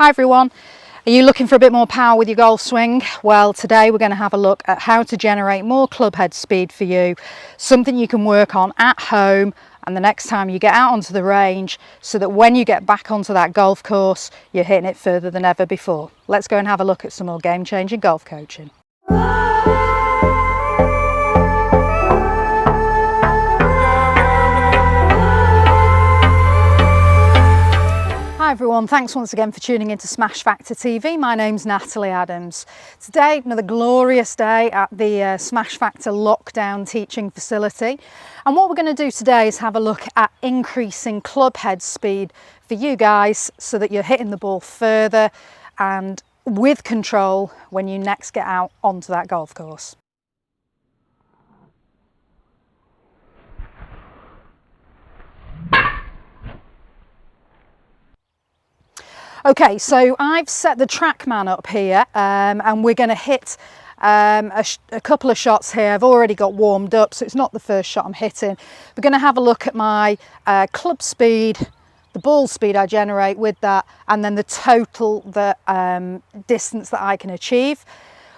Hi everyone, are you looking for a bit more power with your golf swing? Well, today we're going to have a look at how to generate more club head speed for you, something you can work on at home and the next time you get out onto the range, so that when you get back onto that golf course you're hitting it further than ever before. Let's go and have a look at some more game-changing golf coaching. Hi everyone, thanks once again for tuning into Smash Factor TV. My name's Natalie Adams. Today, another glorious day at the Smash Factor lockdown teaching facility. And what we're going to do today is have a look at increasing club head speed for you guys so that you're hitting the ball further and with control when you next get out onto that golf course. Okay, so I've set the TrackMan up here and we're going to hit a couple of shots here. I've already got warmed up, so it's not the first shot I'm hitting. We're going to have a look at my club speed, the ball speed I generate with that, and then the total distance that I can achieve.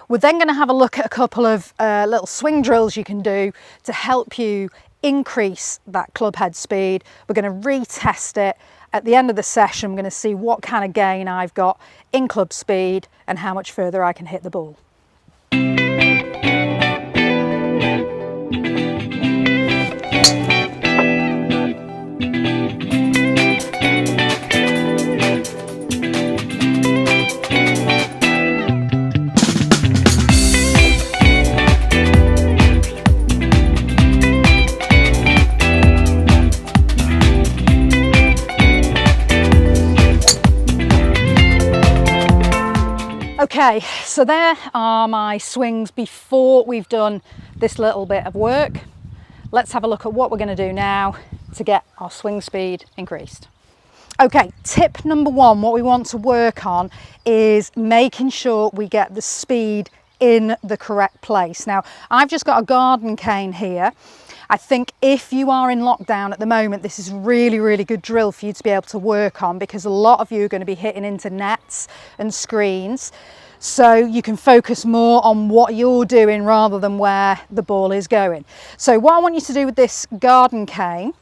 We're then going to have a look at a couple of little swing drills you can do to help you increase that club head speed. We're going to retest it. At the end of the session, I'm going to see what kind of gain I've got in club speed and how much further I can hit the ball. Okay, so there are my swings before we've done this little bit of work. Let's have a look at what we're going to do now to get our swing speed increased. Okay, tip number one, what we want to work on is making sure we get the speed in the correct place. Now, I've just got a garden cane here. I think if you are in lockdown at the moment, this is really good drill for you to be able to work on, because a lot of you are going to be hitting into nets and screens. So you can focus more on what you're doing rather than where the ball is going. So what I want you to do with this garden cane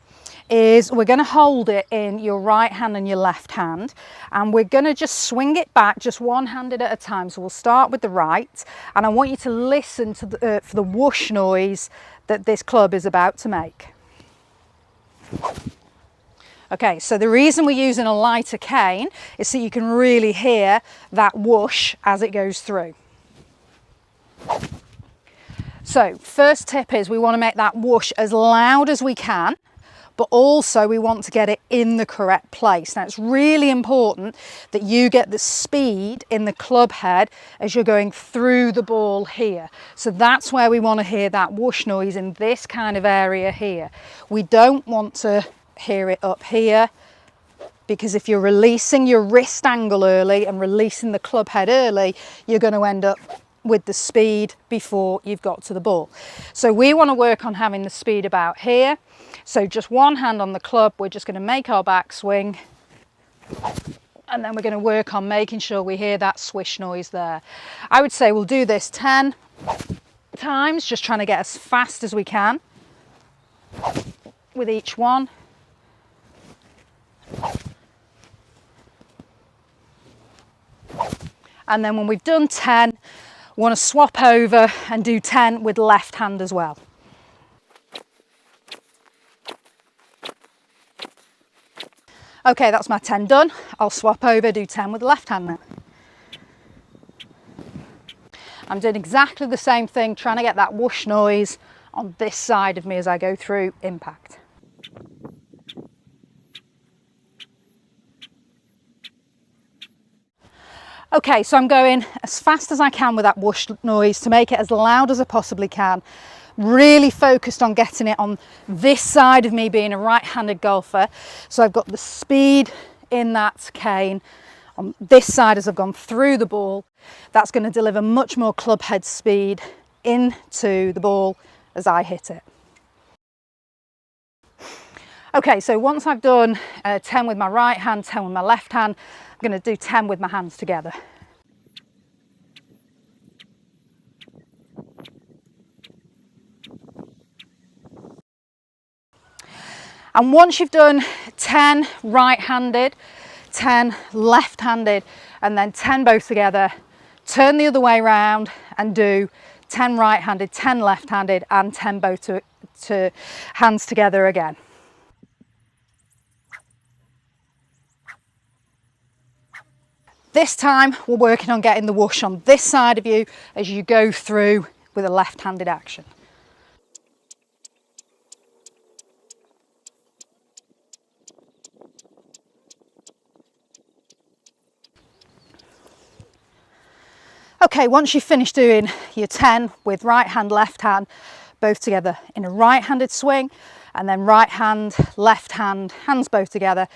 is we're going to hold it in your right hand and your left hand, and we're going to just swing it back just one-handed at a time. So we'll start with the right, and I want you to listen to for the whoosh noise that this club is about to make. Okay, so the reason we're using a lighter cane is so you can really hear that whoosh as it goes through. So first tip is we want to make that whoosh as loud as we can, but also we want to get it in the correct place. Now, it's really important that you get the speed in the club head as you're going through the ball here. So that's where we want to hear that whoosh noise, in this kind of area here. We don't want to hear it up here, because if you're releasing your wrist angle early and releasing the club head early, you're going to end up with the speed before you've got to the ball. So we want to work on having the speed about here. So just one hand on the club, we're just going to make our backswing, and then we're going to work on making sure we hear that swish noise there. I would say we'll do this 10 times, just trying to get as fast as we can with each one. And then when we've done 10, we want to swap over and do 10 with left hand as well. Okay, that's my 10 done. I'll swap over, do 10 with the left hand now. I'm doing exactly the same thing, trying to get that whoosh noise on this side of me as I go through impact. Okay, so I'm going as fast as I can with that whoosh noise to make it as loud as I possibly can. Really focused on getting it on this side of me, being a right-handed golfer. So I've got the speed in that cane on this side as I've gone through the ball. That's going to deliver much more club head speed into the ball as I hit it. Okay, so once I've done 10 with my right hand, 10 with my left hand, I'm going to do 10 with my hands together. And once you've done 10 right-handed, 10 left-handed, and then 10 both together, turn the other way around and do 10 right-handed, 10 left-handed, and 10 both to hands together again. This time we're working on getting the whoosh on this side of you as you go through with a left-handed action. Okay, once you've finished doing your 10 with right hand, left hand, both together in a right-handed swing, and then right hand, left hand, hands both together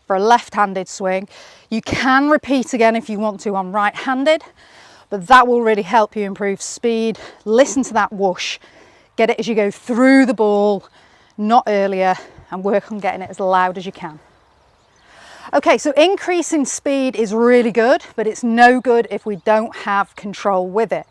for a left-handed swing. You can repeat again if you want to on right-handed, but that will really help you improve speed. Listen to that whoosh, get it as you go through the ball, not earlier, and work on getting it as loud as you can. Okay, so increasing speed is really good, but it's no good if we don't have control with it.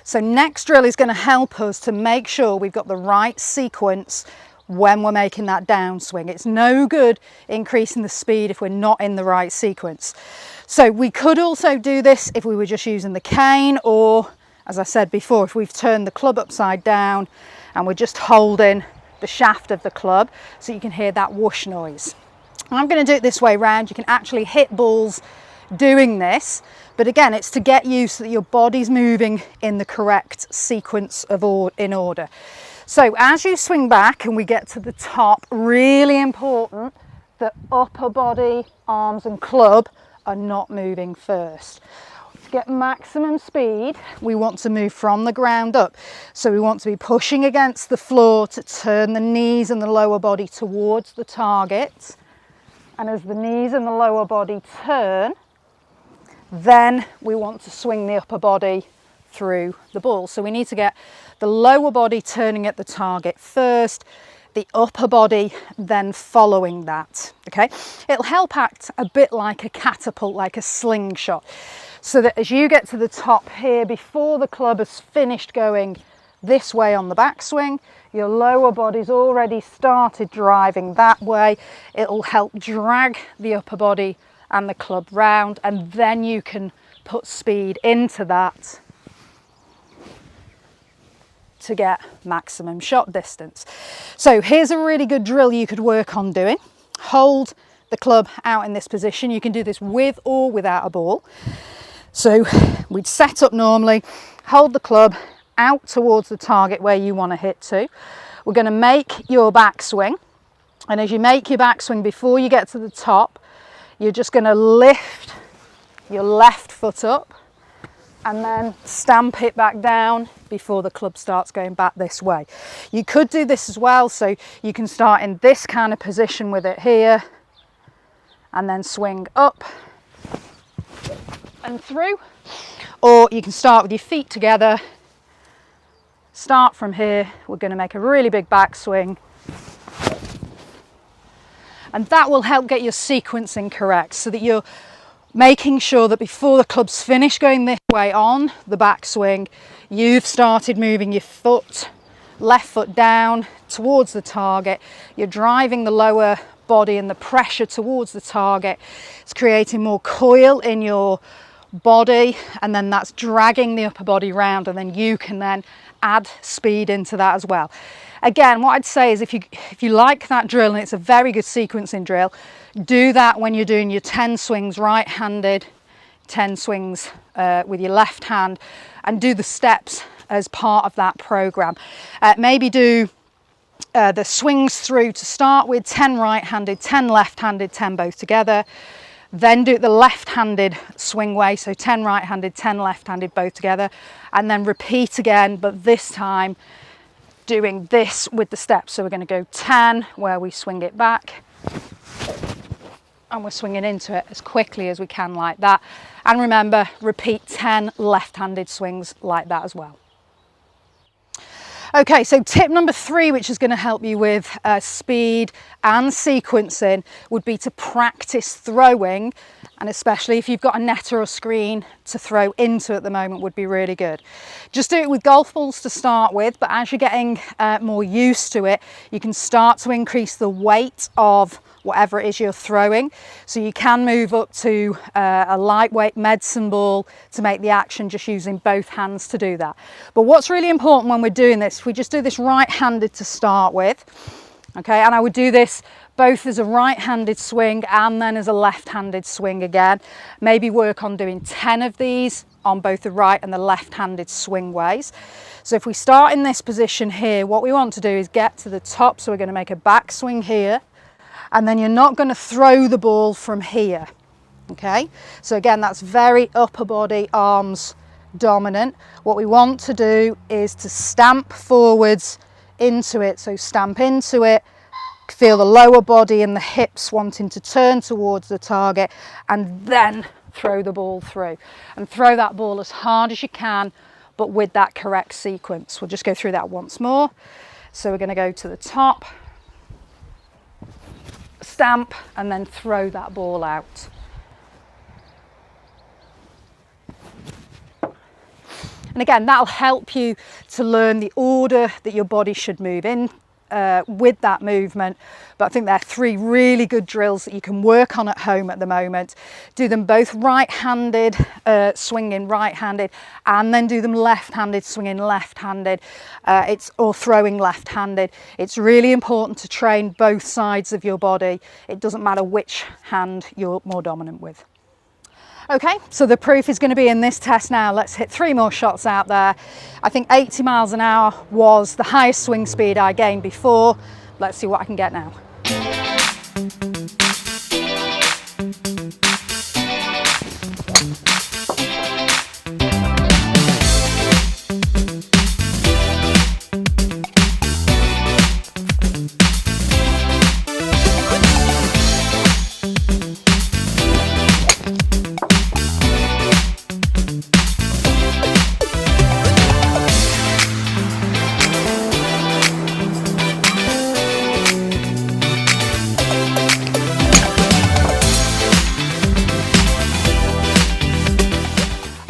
So next drill is going to help us to make sure we've got the right sequence when we're making that downswing. It's no good increasing the speed if we're not in the right sequence. So we could also do this if we were just using the cane, or as I said before, if we've turned the club upside down and we're just holding the shaft of the club so you can hear that whoosh noise. I'm going to do it this way round. You can actually hit balls doing this, but again, it's to get used so that your body's moving in the correct sequence in order. So as you swing back and we get to the top, really important that upper body, arms and club are not moving first. To get maximum speed, we want to move from the ground up. So we want to be pushing against the floor to turn the knees and the lower body towards the target. And as the knees and the lower body turn, then we want to swing the upper body through the ball. So we need to get the lower body turning at the target first, the upper body then following that, okay? It'll help act a bit like a catapult, like a slingshot, so that as you get to the top here, before the club has finished going this way on the backswing, your lower body's already started driving that way. It'll help drag the upper body and the club round, and then you can put speed into that to get maximum shot distance. So here's a really good drill you could work on doing. Hold the club out in this position. You can do this with or without a ball. So we'd set up normally, hold the club out towards the target where you want to hit to. We're going to make your backswing, and as you make your backswing, before you get to the top, you're just going to lift your left foot up and then stamp it back down before the club starts going back this way. You could do this as well, so you can start in this kind of position with it here and then swing up and through, or you can start with your feet together. Start from here. We're going to make a really big backswing, and that will help get your sequencing correct so that you're making sure that before the club's finished going this way on the backswing, you've started moving your foot, left foot down towards the target. You're driving the lower body and the pressure towards the target. It's creating more coil in your body, and then that's dragging the upper body round, and then you can then add speed into that as well. Again, what I'd say is if you like that drill, and it's a very good sequencing drill, do that when you're doing your 10 swings right-handed, 10 swings with your left hand, and do the steps as part of that program. Maybe do the swings through to start with, 10 right-handed, 10 left-handed, 10 both together. Then do the left-handed swing way, so 10 right-handed, 10 left-handed, both together, and then repeat again, but this time doing this with the steps. So we're going to go 10 where we swing it back, and we're swinging into it as quickly as we can like that. And remember, repeat 10 left-handed swings like that as well. Okay, so tip number 3, which is going to help you with speed and sequencing, would be to practice throwing, and especially if you've got a net or a screen to throw into at the moment would be really good. Just do it with golf balls to start with, but as you're getting more used to it, you can start to increase the weight of whatever it is you're throwing. So you can move up to a lightweight medicine ball to make the action just using both hands to do that. But what's really important when we're doing this, we just do this right-handed to start with, okay? And I would do this both as a right-handed swing and then as a left-handed swing again. Maybe work on doing 10 of these on both the right and the left-handed swing ways. So if we start in this position here, what we want to do is get to the top. So we're going to make a back swing here, and then you're not going to throw the ball from here, okay? So again, that's very upper body, arms dominant. What we want to do is to stamp forwards into it. So stamp into it, feel the lower body and the hips wanting to turn towards the target, and then throw the ball through. And throw that ball as hard as you can, but with that correct sequence. We'll just go through that once more. So we're going to go to the top, stamp, and then throw that ball out. And again, that'll help you to learn the order that your body should move in with that movement. But I think there are 3 really good drills that you can work on at home at the moment. Do them both right-handed, swinging right-handed, and then do them left-handed, swinging left-handed, or throwing left-handed. It's really important to train both sides of your body. It doesn't matter which hand you're more dominant with. Okay, so the proof is going to be in this test now. Let's hit 3 more shots out there. I think 80 miles an hour was the highest swing speed I gained before. Let's see what I can get now.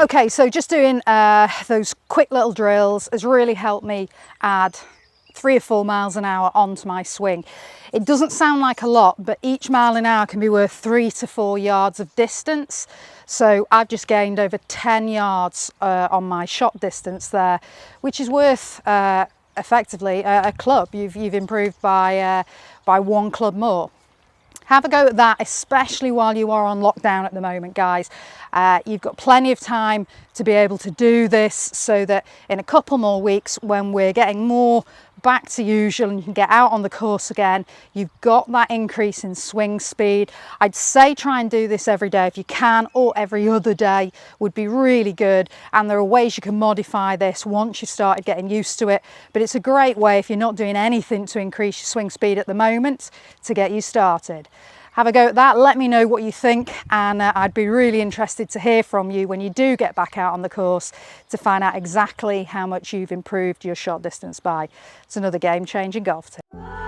Okay, so just doing those quick little drills has really helped me add 3 or 4 miles an hour onto my swing. It doesn't sound like a lot, but each mile an hour can be worth 3 to 4 yards of distance. So I've just gained over 10 yards on my shot distance there, which is worth effectively a club. You've improved by 1 club more. Have a go at that, especially while you are on lockdown at the moment, guys. You've got plenty of time to be able to do this, so that in a couple more weeks, when we're getting more back to usual and you can get out on the course again, you've got that increase in swing speed. I'd say try and do this every day if you can, or every other day would be really good. And there are ways you can modify this once you've started getting used to it. But it's a great way, if you're not doing anything to increase your swing speed at the moment, to get you started. Have a go at that, let me know what you think, and I'd be really interested to hear from you when you do get back out on the course to find out exactly how much you've improved your shot distance by. It's another game-changing golf tip.